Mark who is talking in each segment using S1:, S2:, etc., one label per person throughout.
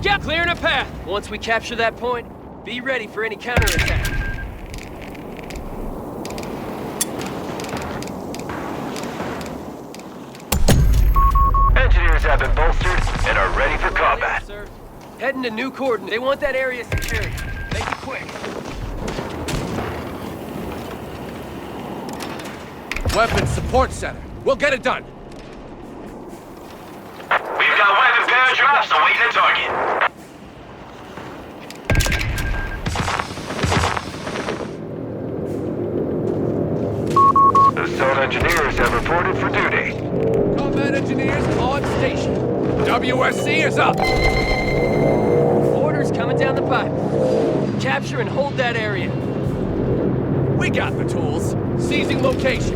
S1: Scout clearing a path. Once we capture that point, be ready for any counterattack.
S2: Engineers have been bolstered and are ready for combat.
S1: Sir. Heading to new coordinates. They want that area secured. Make it quick.
S3: Weapons support center. We'll get it done.
S2: We've got weapon pair drops awaiting the target. Assault engineers have reported for duty.
S3: Combat engineers on station. WSC is up.
S1: Orders coming down the pipe. Capture and hold that area.
S3: We got the tools. Seizing location.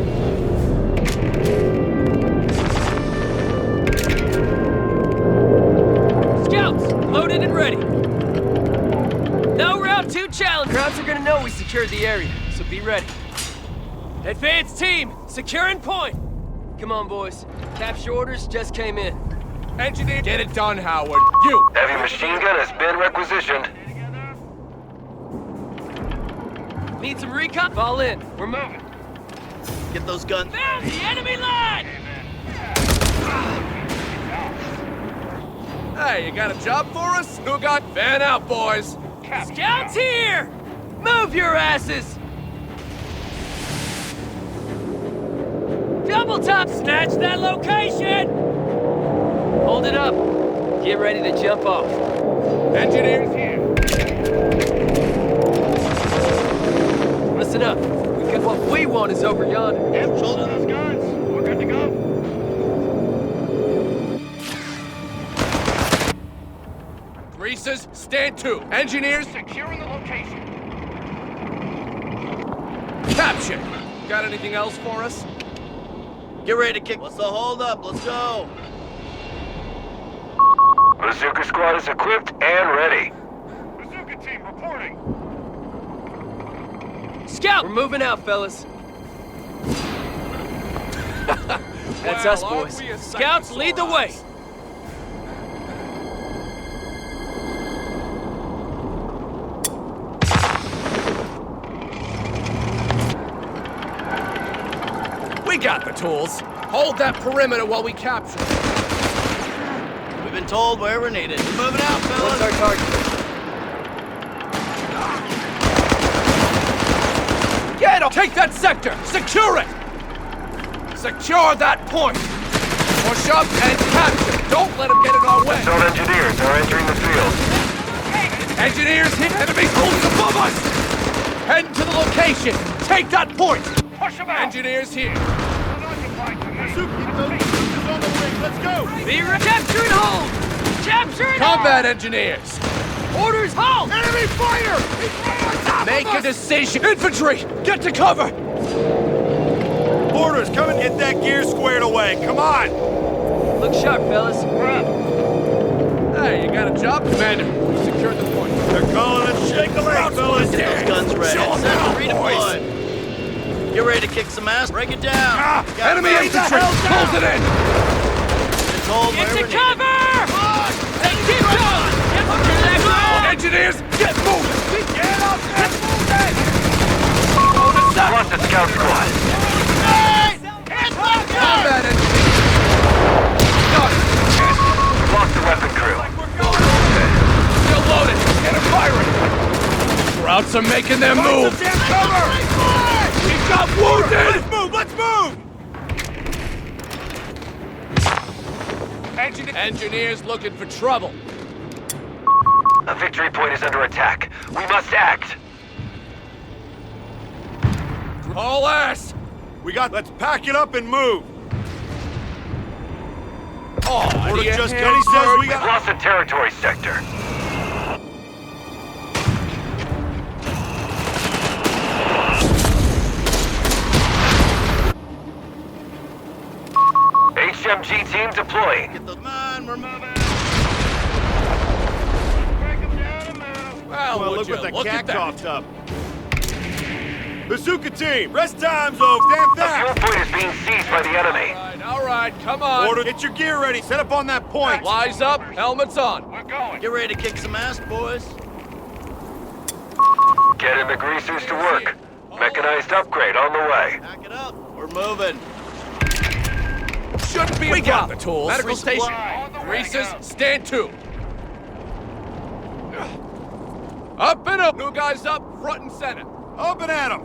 S1: Scouts, loaded and ready. No round 2 challenge. Crowds are gonna know we secured the area, so be ready. Advance team, securing point. Come on, boys. Capture orders just came in.
S3: Engineer, get it done, Howard. You.
S2: Heavy machine gun has been requisitioned.
S1: Need some recon? Fall in. We're moving.
S4: Get those guns.
S1: Found the enemy line!
S3: Hey, you got a job for us? Who got fan out, boys?
S1: Scouts here! Move your asses! Double top! Snatch that location! Hold it up. Get ready to jump off.
S3: Engineers here.
S1: Listen up. Because what we want is over yonder.
S4: Yep, shoulder those guns. We're good to go.
S3: Greasers, stand to. Engineers,
S4: Securing the location.
S3: capture. Got anything else for us?
S4: Get ready to kick. What's the hold up? Let's go.
S2: Bazooka squad is equipped and ready.
S4: Bazooka team reporting.
S1: Scout! We're moving out, fellas. That's us,
S3: Well, aren't
S1: boys.
S3: we a sight
S1: Scouts,
S3: for
S1: lead the
S3: sore
S1: way.
S3: eyes? We got the tools. Hold that perimeter while we capture it.
S4: We've been told where we're needed. We're moving out,
S1: What's
S4: fellas.
S1: our target?
S3: Get him! Take that sector! Secure it! Secure that point! Push up and capture! Don't let them get in our way!
S2: Assault engineers are entering the field.
S3: Engineers hit enemy holding above us! Head to the location! Take that point!
S4: Push them out.
S3: Engineers here!
S4: Let's go.
S1: Be ready. Capture and hold! Capture and
S3: Combat engineers!
S1: hold! Orders, hold!
S3: Enemy fire! He's right on top Make a decision! Infantry! Get to cover!
S5: Orders, come and get that gear squared away. Come on!
S1: Look sharp, fellas.
S3: Hey, you got a job, Commander. We secured the point.
S5: They're calling it shake a leg, fellas.
S4: Get those guns ready.
S3: Show 'em
S4: Set
S3: now,
S4: to redeploy. Get ready to kick some ass. Break it down. Got
S3: Enemy
S4: it.
S3: infantry! Hold it in!
S4: Been told
S1: Get
S4: where
S1: to
S4: we're
S1: cover! Hey, keep going! Get to that ground!
S3: Engineers, get moving!
S5: Get up! Get moving!
S3: Hold it up!
S2: Lost the scout squad.
S3: Combat engineers! Done!
S2: Lost the weapon crew.
S3: Still loaded! Get him firing! Scouts are making their move!
S5: Damn cover!
S3: He got wounded!
S5: Let's move! Let's move!
S3: Engineers looking for trouble.
S2: A victory point is under attack. We must act.
S3: All ass!
S5: Let's pack it up and move.
S3: Oh,
S5: Order
S3: the
S5: just
S3: hands
S5: got. He says
S3: hurt.
S5: we got.
S2: Lost the territory sector. HMG team deploying.
S4: Get the man. We're moving.
S3: Well,
S5: Well,
S3: would
S5: look
S3: you
S5: what the
S3: look
S5: cat
S3: at that.
S5: coughed up. Bazooka team, rest time's over. Stand
S2: The fuel
S5: back.
S2: point is being seized by the enemy.
S3: All right, come on.
S5: Order, get your gear ready. Set up on that point.
S3: Flies up, helmets on.
S4: Get ready to kick some ass, boys.
S2: Getting the greasers to work. Mechanized upgrade on the way.
S4: Pack it up. We're moving.
S3: Shouldn't be
S1: We
S3: a
S1: got
S3: problem.
S1: the tools.
S3: Medical station. Greasers, stand to. Up and up. New guys up, front and center.
S5: Up and at 'em.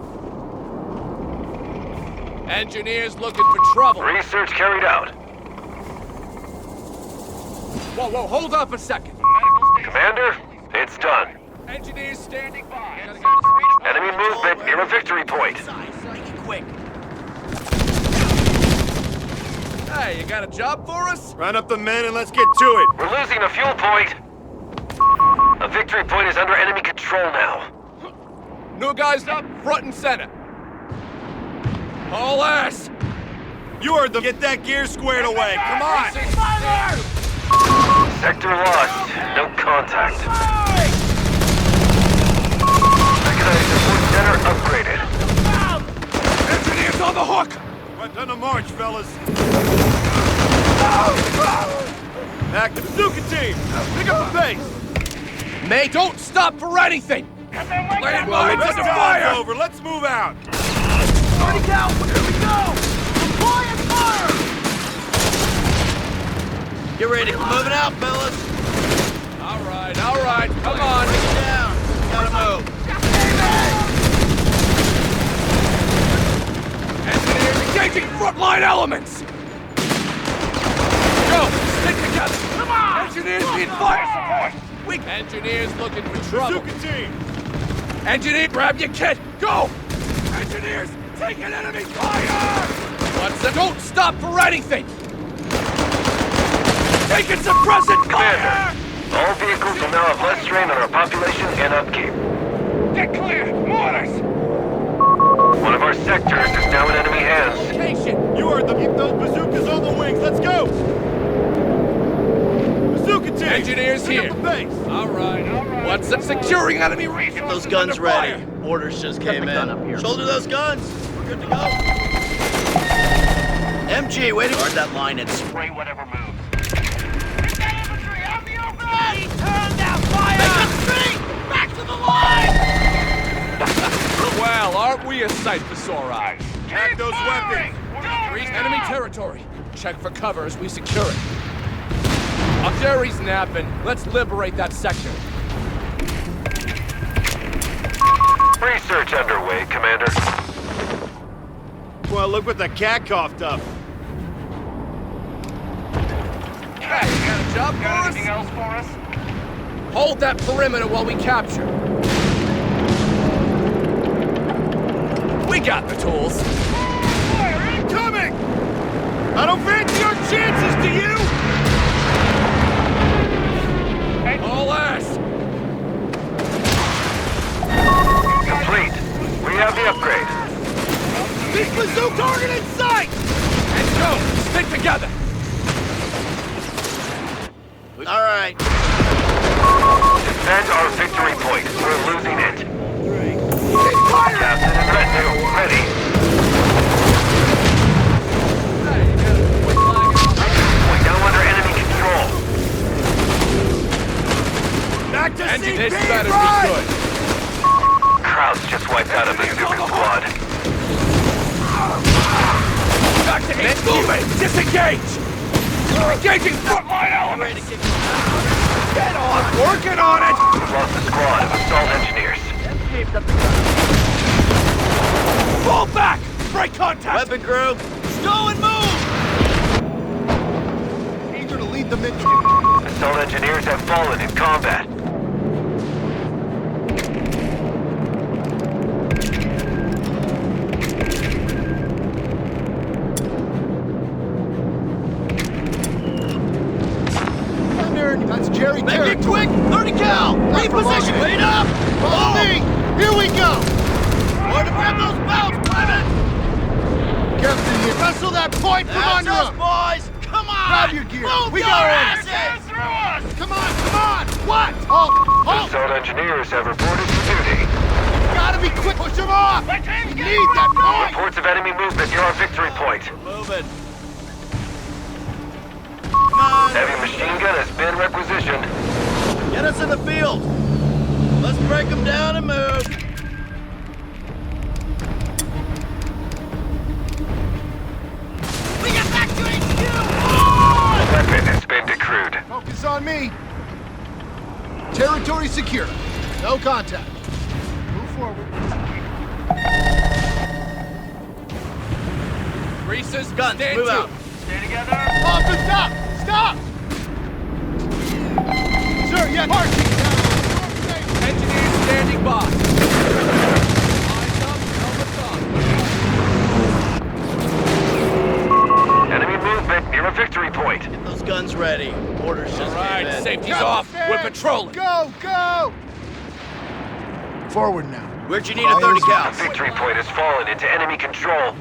S3: Engineers looking for trouble.
S2: Research carried out.
S3: Whoa, hold up a second.
S2: Commander, it's done.
S3: Engineers standing by.
S2: Enemy movement near a victory point.
S4: Make it quick.
S3: Hey, you got a job for us?
S5: Round up the men and let's get to it.
S2: We're losing a fuel point. A victory point is under enemy control now.
S3: New guys up, front and center. All ass.
S5: You heard them. Get that gear squared away. Come on.
S2: Sector lost. No contact. Mechanized support center upgraded.
S3: Engineers on the hook.
S5: Right on the march, fellas. Back to bazooka team. Pick up the pace.
S3: Mate, don't stop for anything. Land mines
S5: Rest
S3: under
S5: time's
S3: fire.
S5: over. Let's move out.
S4: Ready, Cal. Here we go. Deploying fire. Get ready. Moving out, fellas.
S3: All right, come on.
S4: Break it down. Gotta move.
S3: Engineers engaging frontline elements. Go, stick together. Come on. Engineers need fire support. Engineers looking for trouble.
S5: Bazooka team.
S3: Engineer, grab your kit. Go. Engineers, take an enemy fire. What's that? Don't stop for anything. Taking suppressant fire.
S2: Commander, all vehicles will now have less strain on our population and upkeep.
S3: Get clear. Mortars.
S2: One of our sectors is now in enemy hands.
S3: Location.
S5: You heard them. Keep those bazookas on the wings. Let's go. Bazooka team.
S3: Engineers
S5: Pick
S3: here.
S5: up the pace.
S3: All right. What's up? Securing enemy resources.
S4: Get those guns
S3: under
S4: ready.
S3: fire.
S4: Orders just came in. Shoulder those guns. We're good to go. MG, waiting. Guard that line and spray whatever moves.
S3: Well, aren't we a sight for sore eyes?
S5: Pack those weapons.
S3: Enemy territory. Check for cover as we secure it. Jerry's napping. Let's liberate that sector.
S2: Research underway, Commander.
S5: Well, look what the cat coughed up.
S3: Hey, you got a job for us?
S1: Anything else for us?
S3: Hold that perimeter while we capture. We got the tools.
S5: Fire incoming! I don't fancy our chances, do you?
S3: All ass.
S2: Complete. We have the upgrade.
S5: Big bazooka target in sight!
S3: And go. Stick together.
S4: All right.
S2: Defend our victory point. We're losing it.
S5: Fire!
S2: Captain and retinue, ready.
S3: Hey, you got a quick flag.
S2: We now under enemy control.
S5: Back to
S3: And
S5: CP,
S3: this better
S5: right!
S3: be good.
S2: Crowds just wiped out a bazooka squad.
S3: Back to eight. Moving. Disengage. Engaging frontline
S4: Ready
S3: elements.
S4: to kick some ass.
S3: Get on. Working on it.
S2: We've lost a squad of assault engineers.
S3: Fall back. Break contact.
S4: Weapon crew. Stow and move.
S5: Eager to lead the men.
S2: Assault engineers have fallen in combat.
S5: That's Jerry
S4: Make it quick. 30 cal. Reposition. Wait up. Follow me.
S5: Here we go!
S4: Or to grab those belts, Private.
S5: Captain here. Wrestle that point from
S4: That's
S5: under
S4: us,
S5: him!
S4: boys. Come on.
S5: Grab your gear.
S4: Move
S5: We
S4: your
S5: got it.
S4: asses.
S5: Come on, come on! What? Halt! Halt!
S2: Assault engineers have reported for duty.
S5: Gotta be quick! Push him off! We need that point!
S2: Reports of enemy movement near our victory point.
S4: Moving. Come on.
S2: Heavy machine gun has been requisitioned.
S4: Get us in the field. Let's break them down and move. We get back to HQ!
S2: The weapon has been decrewed.
S5: Focus on me. Territory secure. No contact. Move forward.
S3: Greases,
S4: Guns,
S3: stand
S4: move
S3: to.
S4: out. Stay together.
S5: Officer, stop! Stop! Sir, yes, parking!
S3: Engineers standing by. Eyes up, helmets on.
S2: Enemy movement near a victory point.
S4: Get those guns ready. Orders just
S3: All right,
S4: came in.
S3: safety's off. We're patrolling.
S5: Go, go! Forward now.
S4: Where'd you need a 30 cal?
S2: The victory point has fallen into enemy control.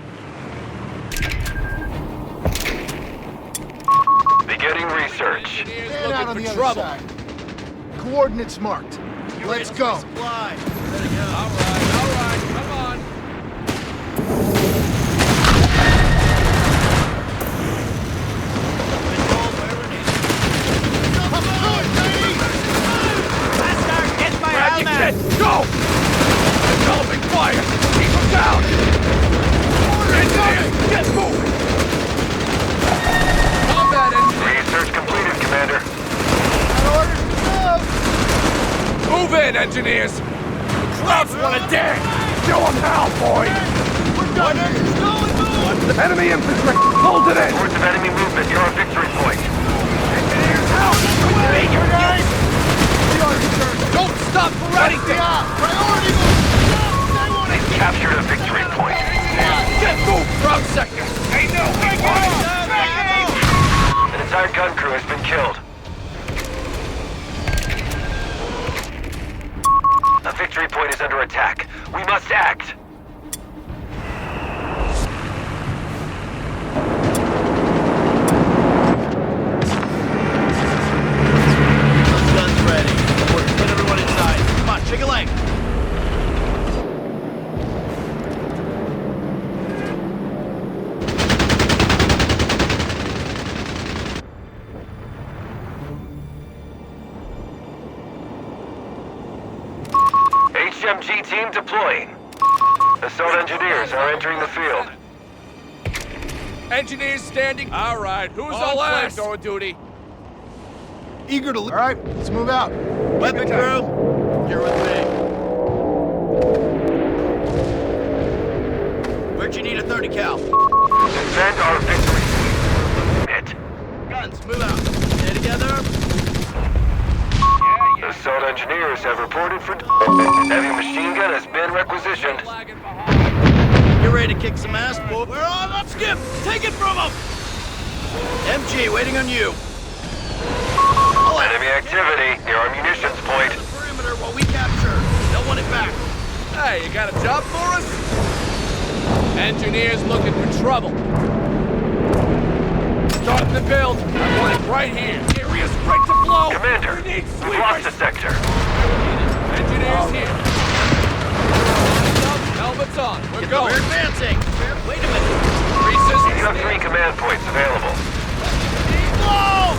S2: Beginning research.
S3: Engineers
S5: Stand out on
S3: looking
S5: the
S3: for
S5: other
S3: trouble.
S5: side. Coordinates marked. Let's go.
S4: Supply. Ready to go.
S3: All right, come on.
S4: Control wherever needed.
S5: Come through it, baby!
S3: Grab your shit. Go! Developing fire. Keep them down. Engineers, get moving. Combat engineers.
S2: Research completed, Commander.
S5: Orders to move!
S3: Move in, engineers. The crowds want to dance. Show them how, boys.
S5: We're done here!
S3: Enemy infantry. Hold it in.
S2: Reports of enemy movement near our victory point.
S3: Engineers out. Don't stop for anything.
S5: Priority move! They want to
S2: They've captured a victory point.
S3: Get moved. Ground sector. They know we want it.
S2: An entire gun crew has been killed. A victory point is under attack. We must act.
S4: Those guns ready. Orders, get everyone inside. Come on, shake a leg.
S2: HMG team deploying. Assault engineers are entering the field.
S3: Engineers standing. All right, who's on last? Flamethrower duty.
S5: Eager to... All right, let's move out.
S4: Weapon crew, you're with me. Where'd you need a 30 cal?
S2: Defend our victory. It.
S4: Guns, move out. Stay together.
S2: Assault engineers have reported for... Heavy machine gun has been requisitioned.
S4: You're ready to kick some ass, boy. We're on up, Skip. Take it from them. MG, waiting on you.
S2: Enemy activity near our munitions point.
S4: The perimeter while we capture. They'll want it back.
S3: Hey, you got a job for us? Engineers looking for trouble. Starting the build. I want it right here. Area's right to blow.
S2: Commander,
S3: We need
S2: we lost a
S3: sweepers.
S2: sector.
S3: Engineers here. Lines up, helmets on. We're going.
S4: We're advancing. Wait a minute.
S3: Greases.
S2: You have 3 command points available.
S5: Whoa!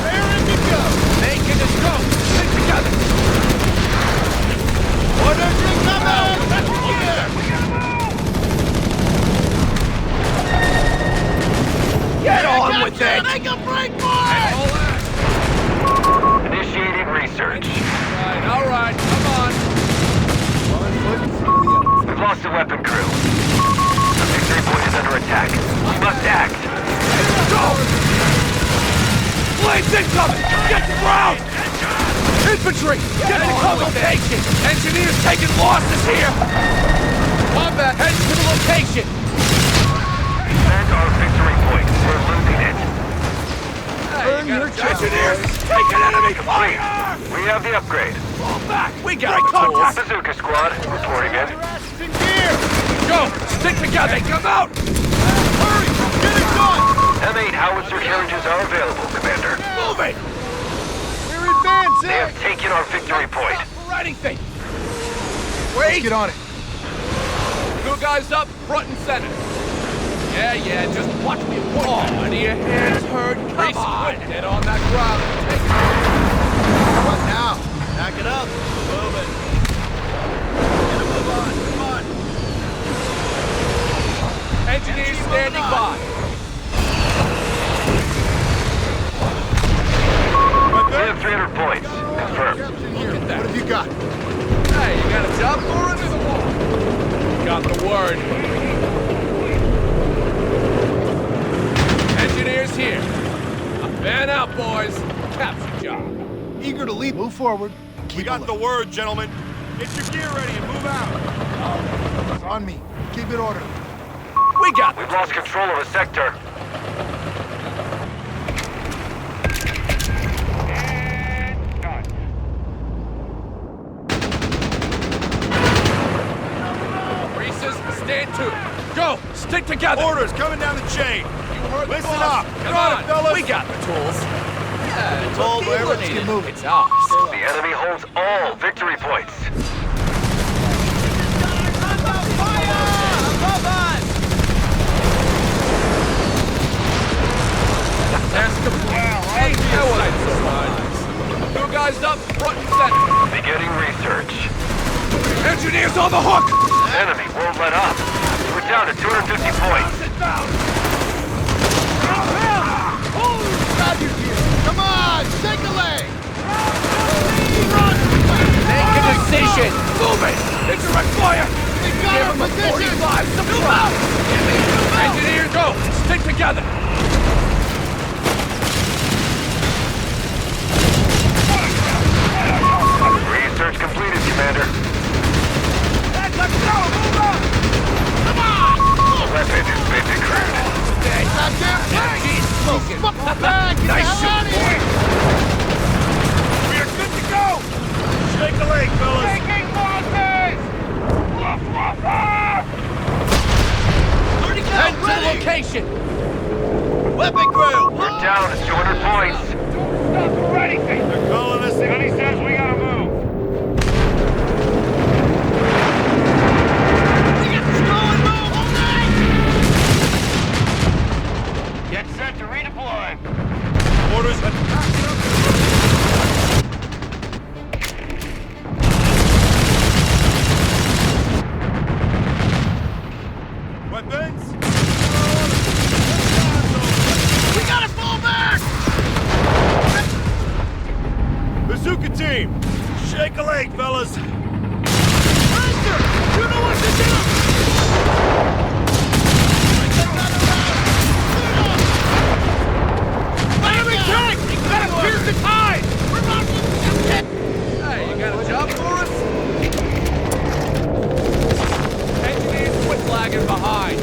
S5: They're in to go!
S3: Making us go. Stick together.
S5: Orders incoming!
S3: Get on with it.
S4: Make a break, boy!
S2: Initiating research.
S3: All right, come on.
S2: We've lost a weapon crew. The victory point is under attack. We must act.
S3: Go! Blades incoming! Get to ground! Infantry! Get to location! Engineers taking losses here! Combat heads to the location!
S2: Defend our victory point. We're losing it.
S3: Engineers! Take an enemy
S2: Complete.
S3: fire!
S2: We have the upgrade.
S3: Fall back! We got contact!
S2: Bazooka squad reporting in.
S5: In gear!
S3: Go! Stick together! Take them out!
S5: Hurry! Get it done!
S2: M8 howitzer carriages are available, Commander.
S3: Move it!
S5: We're
S2: They
S5: advancing!
S2: have taken our victory point.
S3: Stop for anything!
S5: Let's get on it.
S3: Two guys up, front and center. Yeah, just watch me. Oh, and your hands hurt. Come on. Get on that ground. Take it.
S4: What now? Back it up. Move it. Get a move on. Come on.
S3: Engineers standing by.
S2: We have 300 points. Confirmed.
S3: Look at that.
S5: What have you got?
S3: Hey, you got a job for us? Got the word. Engineers here. Man out, boys. Capture job.
S5: Eager to lead. Move forward.
S6: We got the word, gentlemen. Get your gear ready and move out.
S5: On me. Keep it orderly.
S3: We got
S2: We've lost control of a sector.
S3: Reese's, stand to. Go! Stick together!
S6: Orders coming down the chain.
S3: You heard the
S6: Listen
S3: boss.
S6: up.
S3: Come
S6: Got
S3: on,
S6: it, fellas.
S3: we got the tools. Yeah,
S4: Told
S3: look,
S4: wherever
S3: let's
S4: needed.
S3: get moving. It's ours.
S2: The enemy holds all victory points.
S3: Task complete. Hey, that wasn't so nice. Two guys up, front and center.
S2: Beginning research.
S3: Engineers on the hook!
S2: Enemy won't let up. We're down to 250 points.
S5: Grab your gear. Come on. Take a leg.
S3: Make a decision! Move it! Indirect fire!
S5: We got our position.
S3: 45 to front! Engineers, go! Stick together!
S2: Research completed, Commander.
S3: Let's go! Move up! Come on!
S2: Weapon has been decrypted.
S5: Goddamn tank.
S3: Smoking!
S5: Back. Get the
S3: Nice
S5: hell out
S3: shoot,
S5: of here.
S6: We are good to go. Shake a leg, fellas.
S3: Head to the location!
S4: Weapon crew.
S2: We're down to 200 points.
S6: They're calling us in.
S2: He says we gotta move. Get set to redeploy.
S6: Orders have weapons.
S5: We gotta fall back.
S6: Bazooka team, shake a leg, fellas.
S5: Master, you know what to do. Firing tank. You gotta pierce the tide. We're not.
S3: Hey, you got a job for us? Engineers, quit lagging behind.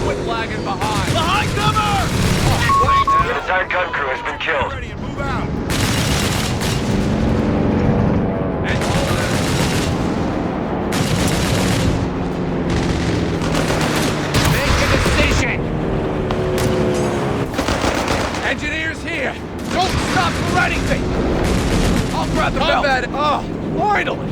S3: Quit lagging behind.
S5: Behind cover.
S2: The entire gun crew has been killed.
S6: Ready and move out.
S3: Make a decision! Engineers here! Don't stop for anything! I'll grab the belt! Oh, finally!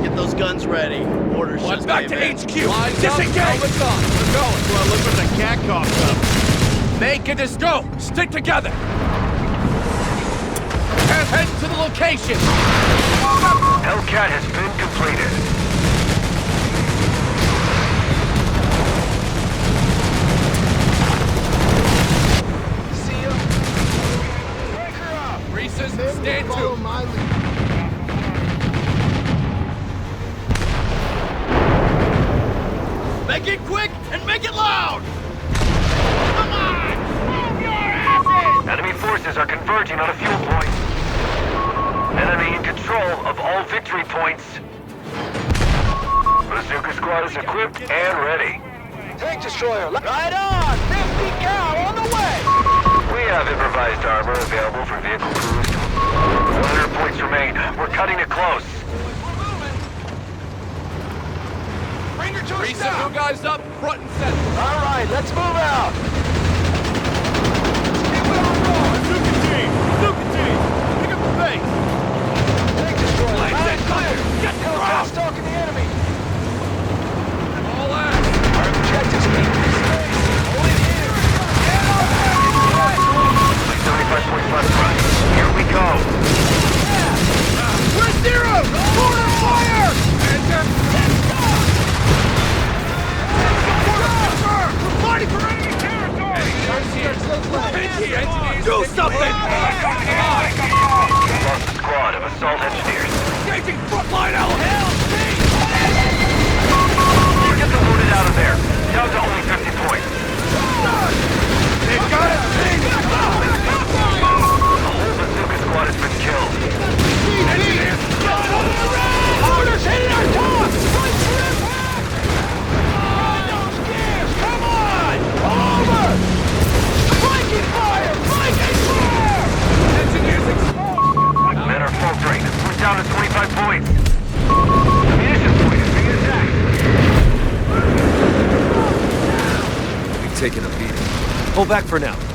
S4: Get those guns ready. Orders
S3: One
S4: just
S3: back to
S4: came in.
S3: HQ! Disengage! We're going!
S4: Well, look what the cat coughed up.
S3: Make a go! Stick together! Head to the location!
S2: Hellcat has been completed.
S3: Reese's, stand
S5: Follow
S3: to!
S5: my lead.
S4: Make it quick and make it loud.
S5: Come on. Move your asses.
S2: Enemy forces are converging on a fuel point. Enemy in control of all victory points. Bazooka squad is equipped and ready.
S4: Tank destroyer. Right on. 50 cal on the way.
S2: We have improvised armor available for vehicle crews. 100 points remain. We're cutting it close.
S6: Ranger to a
S3: Reese,
S6: stop.
S3: two guys up, front and center.
S4: All right, let's move out.
S6: Bazooka team, pick up the pace.
S4: Tank destroyer.
S3: Lights
S4: Loud
S3: and
S4: and clear.
S3: Get the
S4: Hellcat
S3: ground.
S4: stalking the enemy.
S3: All
S1: Pull back for now.